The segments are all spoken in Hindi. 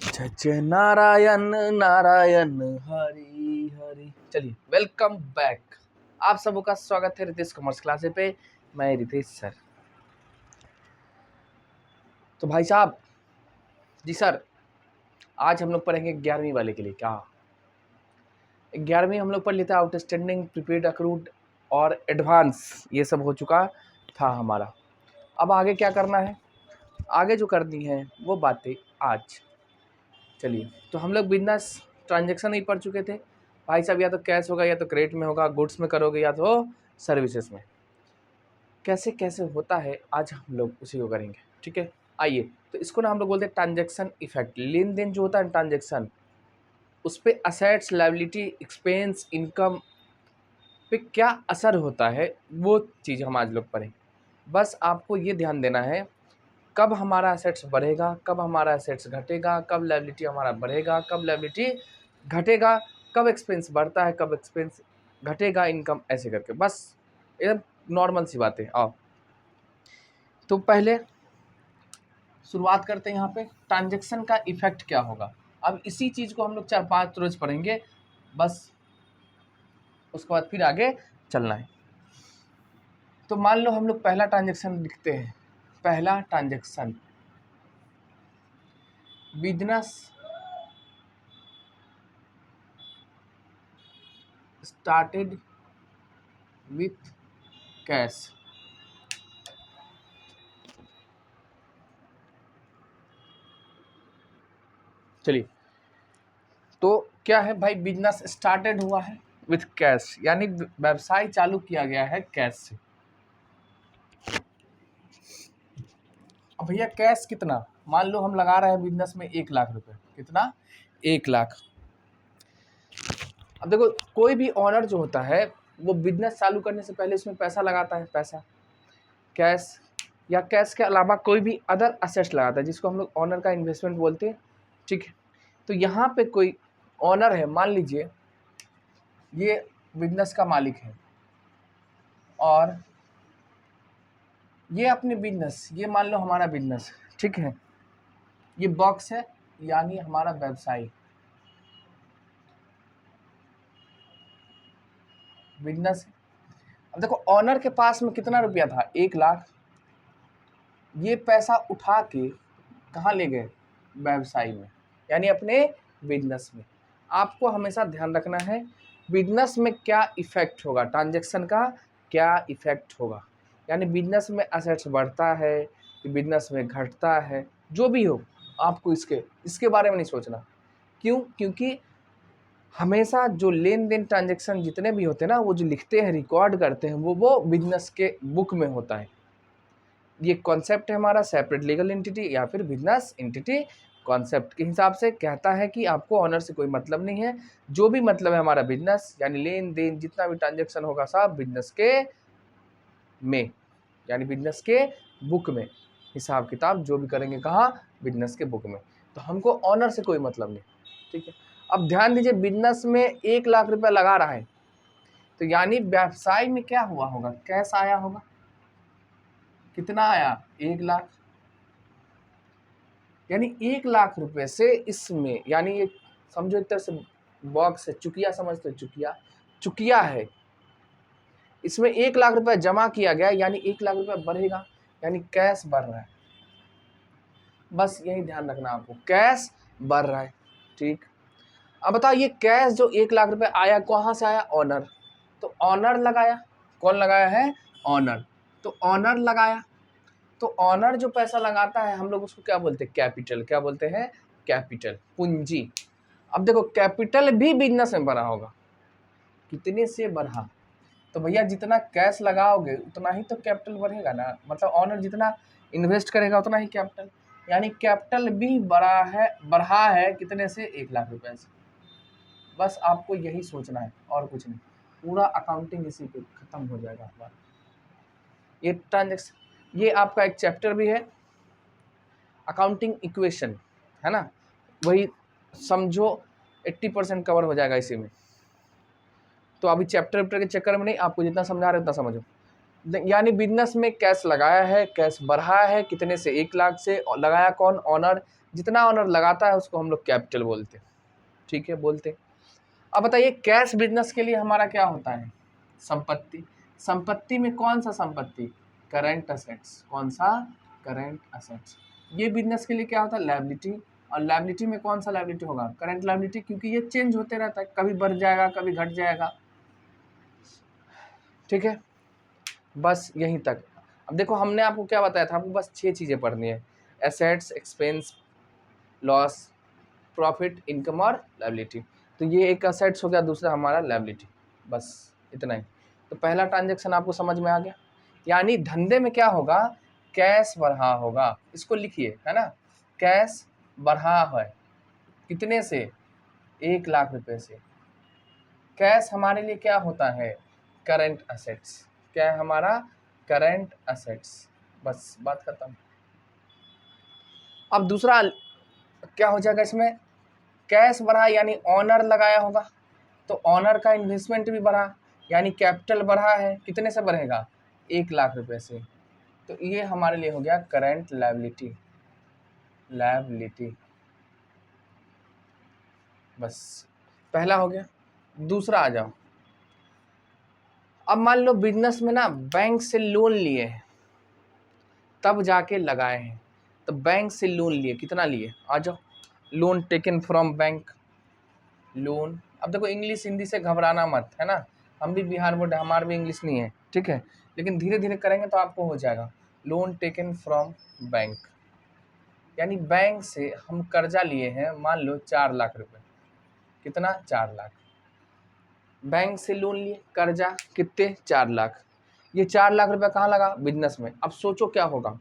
जय जय नारायण नारायण हरि हरि। चलिए, वेलकम बैक। आप सबों का स्वागत है रितेश कॉमर्स क्लासे पे। मैं रितेश सर। तो भाई साहब जी सर, आज हम लोग पढ़ेंगे 11वीं वाले के लिए। क्या 11वीं हम लोग पढ़ लेते हैं, आउटस्टैंडिंग, प्रीपेड, अक्रूड और एडवांस। ये सब हो चुका था हमारा। अब आगे क्या करना है, आगे जो करनी है वो बातें आज। चलिए, तो हम लोग बिजनेस ट्रांजैक्शन ही पढ़ चुके थे भाई साहब। या तो कैश होगा, या तो क्रेडिट में होगा, गुड्स में करोगे, या तो सर्विसेज में। कैसे कैसे होता है आज हम लोग उसी को करेंगे। ठीक है, आइए। तो इसको ना हम लोग बोलते हैं ट्रांजैक्शन इफेक्ट। लेन देन जो होता है ट्रांजैक्शन, उस पर असेट्स, लायबिलिटी, एक्सपेंस, इनकम पे क्या असर होता है, वो चीज़ हम आज लोग पढ़ेंगे। बस आपको ये ध्यान देना है, कब हमारा असेट्स बढ़ेगा, कब हमारा असेट्स घटेगा, कब लायबिलिटी हमारा बढ़ेगा, कब लायबिलिटी घटेगा, कब एक्सपेंस बढ़ता है, कब एक्सपेंस घटेगा, इनकम, ऐसे करके। बस एकदम नॉर्मल सी बातें। आओ तो पहले शुरुआत करते हैं यहाँ पे, ट्रांजैक्शन का इफेक्ट क्या होगा। अब इसी चीज़ को हम लोग 4-5 रोज पढ़ेंगे, बस उसके बाद फिर आगे चलना है। तो मान लो हम लोग पहला ट्रांजैक्शन लिखते हैं। पहला transaction, business started with cash. चलिए, तो क्या है भाई, बिजनेस स्टार्टेड हुआ है विथ कैश, यानी व्यवसाय चालू किया गया है कैश से। अब भैया कैश कितना, मान लो हम लगा रहे हैं बिजनेस में 1 लाख रुपए। कितना? 1 लाख। अब देखो, कोई भी ऑनर जो होता है वो बिजनेस चालू करने से पहले उसमें पैसा लगाता है। पैसा कैश या कैश के अलावा कोई भी अदर असेट्स लगाता है, जिसको हम लोग ऑनर का इन्वेस्टमेंट बोलते हैं। ठीक है, तो यहाँ पे कोई ऑनर है, मान लीजिए ये बिजनेस का मालिक है, और ये अपने बिजनेस, ये मान लो हमारा बिजनेस, ठीक है, ये बॉक्स है, यानी हमारा व्यवसाय बिजनेस है। अब देखो, ऑनर के पास में कितना रुपया था? 1 लाख। ये पैसा उठा के कहाँ ले गए? व्यवसाय में, यानी अपने बिजनेस में। आपको हमेशा ध्यान रखना है बिजनेस में क्या इफेक्ट होगा, ट्रांजैक्शन का क्या इफेक्ट होगा। यानी बिजनेस में असेट्स बढ़ता है कि बिजनेस में घटता है, जो भी हो, आपको इसके बारे में नहीं सोचना। क्यों? क्योंकि हमेशा जो लेन देन ट्रांजैक्शन जितने भी होते हैं ना, वो जो लिखते हैं, रिकॉर्ड करते हैं, वो बिजनेस के बुक में होता है। ये कॉन्सेप्ट है हमारा सेपरेट लीगल एंटिटी या फिर बिजनेस एंटिटी कॉन्सेप्ट के हिसाब से कहता है कि आपको ऑनर से कोई मतलब नहीं है। जो भी मतलब है हमारा बिजनेस, यानी लेन देन जितना भी ट्रांजैक्शन होगा सब बिजनेस के में, यानी बिजनेस के बुक में। हिसाब किताब जो भी करेंगे कहाँ? बिजनेस के बुक में। तो हमको ऑनर से कोई मतलब नहीं। ठीक है, अब ध्यान दीजिए, बिजनेस में 1 लाख रुपया लगा रहा है, तो यानी व्यवसाय में क्या हुआ होगा? कैश आया होगा। कितना आया? 1 लाख। यानी 1 लाख रुपए से इसमें, यानी ये समझो एक तरह से बॉक्स है, चुकिया समझते हो, चुकिया है, इसमें 1 लाख रुपए जमा किया गया, यानी 1 लाख रुपए बढ़ेगा, यानी कैश बढ़ रहा है। बस यही ध्यान रखना आपको, कैश बढ़ रहा है। ठीक, अब बताओ, ये कैश जो 1 लाख रुपए आया कहाँ से आया? ऑनर। तो ऑनर लगाया। कौन लगाया है? ऑनर। तो ऑनर लगाया, तो ऑनर जो पैसा लगाता है हम लोग उसको क्या बोलते हैं? कैपिटल। क्या बोलते हैं? कैपिटल, पूंजी। अब देखो, कैपिटल भी बिजनेस में बढ़ा होगा। कितने से बढ़ा? तो भैया जितना कैश लगाओगे उतना ही तो कैपिटल बढ़ेगा ना, मतलब ऑनर जितना इन्वेस्ट करेगा उतना ही कैपिटल, यानी कैपिटल भी बढ़ा है कितने से? 1 लाख रुपए से। बस आपको यही सोचना है और कुछ नहीं, पूरा अकाउंटिंग इसी पे खत्म हो जाएगा हमारा। ये ट्रांजेक्शन, ये आपका एक चैप्टर भी है, अकाउंटिंग इक्वेशन, है ना, वही समझो 80% कवर हो जाएगा इसी में। तो अभी चैप्टर के चक्कर में नहीं, आपको जितना समझा रहे उतना समझो। यानी बिजनेस में कैश लगाया है, कैश बढ़ा है, कितने से, 1 लाख से। लगाया कौन? ऑनर। जितना ऑनर लगाता है उसको हम लोग कैपिटल बोलते हैं, ठीक है, बोलते हैं। अब बताइए कैश बिजनेस के लिए हमारा क्या होता है? संपत्ति। संपत्ति में कौन सा संपत्ति? Current assets. कौन सा? Current assets. ये बिजनेस के लिए क्या होता है? लायबिलिटी। और लायबिलिटी में कौन सा लायबिलिटी होगा? करंट लायबिलिटी, क्योंकि ये चेंज होते रहता है, कभी बढ़ जाएगा कभी घट जाएगा, ठीक है। बस यहीं तक। अब देखो हमने आपको क्या बताया था, आपको बस 6 चीज़ें पढ़नी है: assets, expense, loss, profit, income और लायबिलिटी। तो ये एक असेट्स हो गया, दूसरा हमारा लायबिलिटी, बस इतना ही। तो पहला ट्रांजेक्शन आपको समझ में आ गया। यानी धंधे में क्या होगा? कैश बढ़ा होगा, इसको लिखिए, है ना। कैश बढ़ा है, कितने से? 1 लाख रुपए से। कैश हमारे लिए क्या होता है? Current assets. क्या है हमारा? Current assets. बस बात खत्म। अब दूसरा क्या हो जाएगा इसमें? कैश बढ़ा यानी ऑनर लगाया होगा, तो ऑनर का इन्वेस्टमेंट भी बढ़ा, यानी कैपिटल बढ़ा है, कितने से बढ़ेगा? 1 लाख रुपए से। तो ये हमारे लिए हो गया करंट लायबिलिटी। लायबिलिटी, बस पहला हो गया। दूसरा आ जाओ। अब मान लो बिजनेस में ना बैंक से लोन लिए हैं, तब जाके लगाए हैं। तो बैंक से लोन लिए, कितना लिए? आ जाओ। Loan taken from bank. Loan, अब देखो इंग्लिश हिंदी से घबराना मत, है ना। हम भी बिहार बोर्ड, हमारा भी इंग्लिश नहीं है, ठीक है, लेकिन धीरे धीरे करेंगे तो आपको हो जाएगा। लोन टेकन फ्रॉम बैंक, यानी बैंक से हम कर्जा लिए हैं, मान लो 4 लाख रुपए। कितना? 4 लाख। बैंक से लोन लिए, कर्जा कितने? 4 लाख। ये 4 लाख रुपया कहाँ लगा? बिजनेस में। अब सोचो क्या होगा?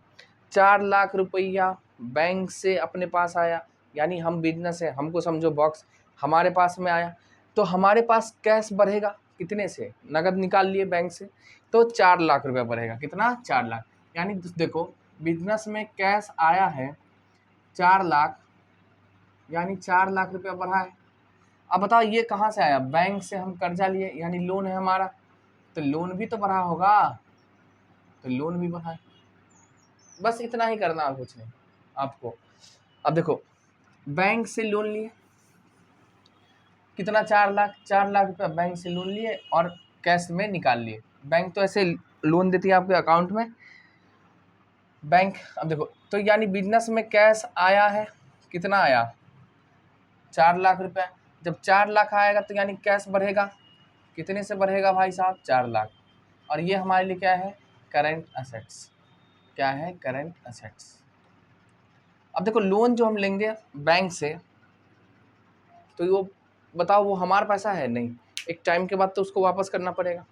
4 लाख रुपया बैंक से अपने पास आया, यानी हम बिजनेस है, हमको समझो बॉक्स, हमारे पास में आया, तो हमारे पास कैश बढ़ेगा, कितने से? नगद निकाल लिए बैंक से, तो 4 लाख रुपया बढ़ेगा। कितना? 4 लाख। यानी देखो बिजनेस में कैश आया है 4 लाख, यानी 4 लाख रुपया बढ़ा है। अब बताओ ये कहाँ से आया? बैंक से हम कर्जा लिए, यानी लोन है हमारा, तो लोन भी तो बढ़ा होगा, तो लोन भी बढ़ा है। बस इतना ही करना है, कुछ नहीं आपको। अब देखो बैंक से लोन लिए, कितना? 4 लाख। 4 लाख रुपया बैंक से लोन लिए और कैश में निकाल लिए। बैंक तो ऐसे लोन देती है आपके अकाउंट में, बैंक। अब देखो तो यानी बिजनेस में कैश आया है, कितना आया? 4 लाख रुपया। जब 4 लाख आएगा तो यानी कैश बढ़ेगा, कितने से बढ़ेगा भाई साहब? 4 लाख। और ये हमारे लिए क्या है? Current assets. क्या है? Current assets. अब देखो लोन जो हम लेंगे बैंक से, तो वो बताओ वो हमारा पैसा है? नहीं, एक टाइम के बाद तो उसको वापस करना पड़ेगा।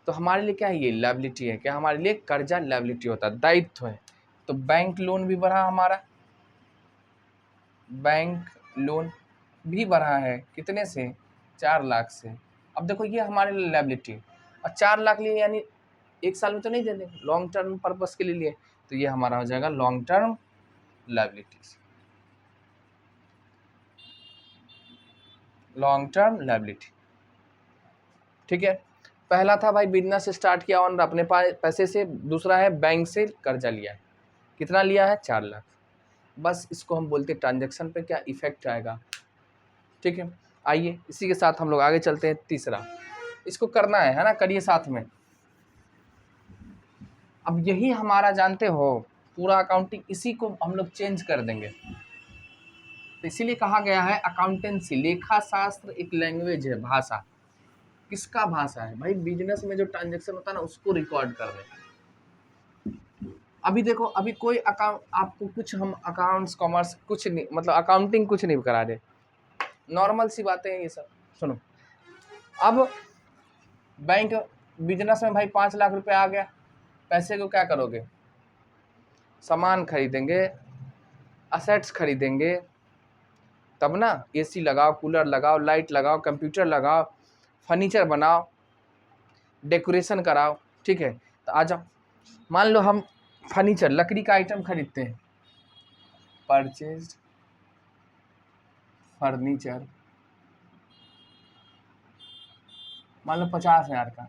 तो हमारे लिए क्या है? ये लायबिलिटी है। क्या हमारे लिए? कर्जा लायबिलिटी होता है, दायित्व है। तो बैंक लोन भी बढ़ा हमारा, बैंक लोन भी बढ़ा है, कितने से? 4 लाख से। अब देखो ये हमारे लिए लायबिलिटी, और 4 लाख लिए यानी 1 साल में तो नहीं दे देंगे, लॉन्ग टर्म पर्पस के लिए लिए, तो ये हमारा हो जाएगा long term liabilities. Long term liability, ठीक है। पहला था भाई बिजनेस स्टार्ट किया और अपने पास पैसे से, दूसरा है बैंक से कर्जा लिया है, कितना लिया है? 4 लाख। बस इसको हम बोलते हैं ट्रांजेक्शन पे क्या इफेक्ट आएगा, ठीक है। आइए इसी के साथ हम लोग आगे चलते हैं। तीसरा, इसको करना है ना, करिए साथ में। अब यही हमारा जानते हो पूरा अकाउंटिंग, इसी को हम लोग चेंज कर देंगे। तो इसीलिए कहा गया है अकाउंटेंसी, लेखा शास्त्र एक लैंग्वेज है, भाषा। किसका भाषा है भाई? बिजनेस में जो ट्रांजेक्शन होता है ना उसको रिकॉर्ड कर रहे हैं। अभी देखो अभी कोई अकाउंट आपको कुछ, हम अकाउंट्स कॉमर्स कुछ नहीं, मतलब अकाउंटिंग कुछ नहीं करा रहे, नॉर्मल सी बातें हैं ये सब। सुनो, अब बैंक बिजनेस में भाई 5 लाख रुपए आ गया, पैसे को क्या करोगे? सामान खरीदेंगे, असेट्स खरीदेंगे, तब ना एसी लगाओ, कूलर लगाओ, लाइट लगाओ, कंप्यूटर लगाओ, फर्नीचर बनाओ, डेकोरेशन कराओ, ठीक है। तो आ जाओ, मान लो हम फर्नीचर, लकड़ी का आइटम खरीदते हैं, परचेज फर्नीचर, मान लो 50,000 का,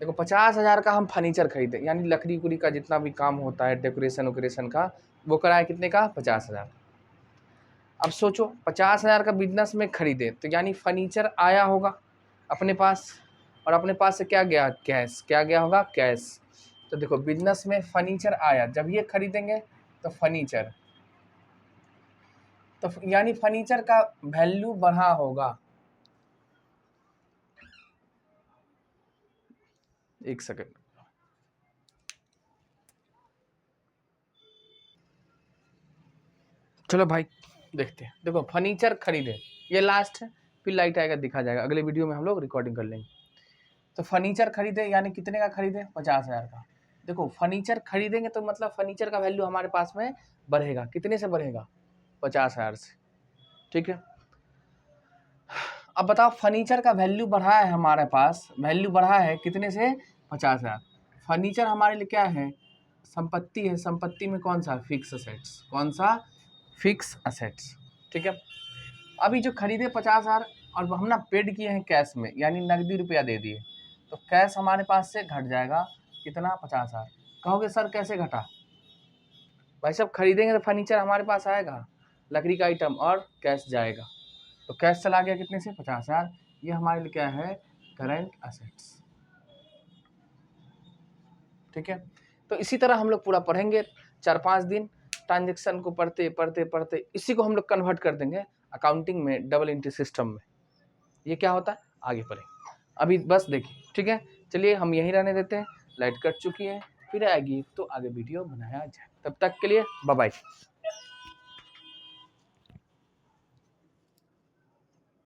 देखो 50,000 का हम फर्नीचर खरीदे, यानी लकड़ी उकड़ी का जितना भी काम होता है डेकोरेशन वोकोरेशन का, वो कराया कितने का? 50,000। अब सोचो 50,000 का बिजनेस में खरीदे तो यानी फर्नीचर आया होगा अपने पास, और अपने पास से क्या गया? कैश। क्या गया होगा? कैश। तो देखो बिजनेस में फर्नीचर आया, जब ये खरीदेंगे तो फर्नीचर, तो यानी फर्नीचर का वैल्यू बढ़ा होगा। एक सेकंड, चलो भाई देखते हैं। देखो फर्नीचर खरीदे, ये लास्ट है, फिर लाइट आएगा दिखा जाएगा, अगले वीडियो में हम लोग रिकॉर्डिंग कर लेंगे। तो फर्नीचर खरीदे यानी कितने का खरीदे? 50,000 का। देखो फर्नीचर खरीदेंगे तो मतलब फर्नीचर का वैल्यू हमारे पास में बढ़ेगा, कितने से बढ़ेगा? 50,000 से, ठीक है। अब बताओ फर्नीचर का वैल्यू बढ़ा है हमारे पास, वैल्यू बढ़ा है कितने से? 50,000। फर्नीचर हमारे लिए क्या है? संपत्ति है। संपत्ति में कौन सा? Fix assets. कौन सा? फिक्स असेट्स, ठीक है। अभी जो खरीदे 50,000 और हम ना पेड किए हैं कैश में, यानी नकदी रुपया दे दिए, तो कैश हमारे पास से घट जाएगा कितना? 50,000। कहोगे सर कैसे घटा? भाई साहब खरीदेंगे तो फर्नीचर हमारे पास आएगा, लकड़ी का आइटम, और कैश जाएगा, तो कैश चला गया कितने से? 50,000। ये हमारे लिए क्या है? करंट असेट्स, ठीक है। तो इसी तरह हम लोग पूरा पढ़ेंगे 4-5 दिन, ट्रांजेक्शन को पढ़ते पढ़ते पढ़ते इसी को हम लोग कन्वर्ट कर देंगे अकाउंटिंग में, डबल एंट्री सिस्टम में। ये क्या होता है आगे पढ़ेंगे, अभी बस देखिए, ठीक है। चलिए हम यहीं रहने देते हैं, लाइट कट चुकी है, फिर आएगी तो आगे वीडियो बनाया जाए। तब तक के लिए बाय बाय।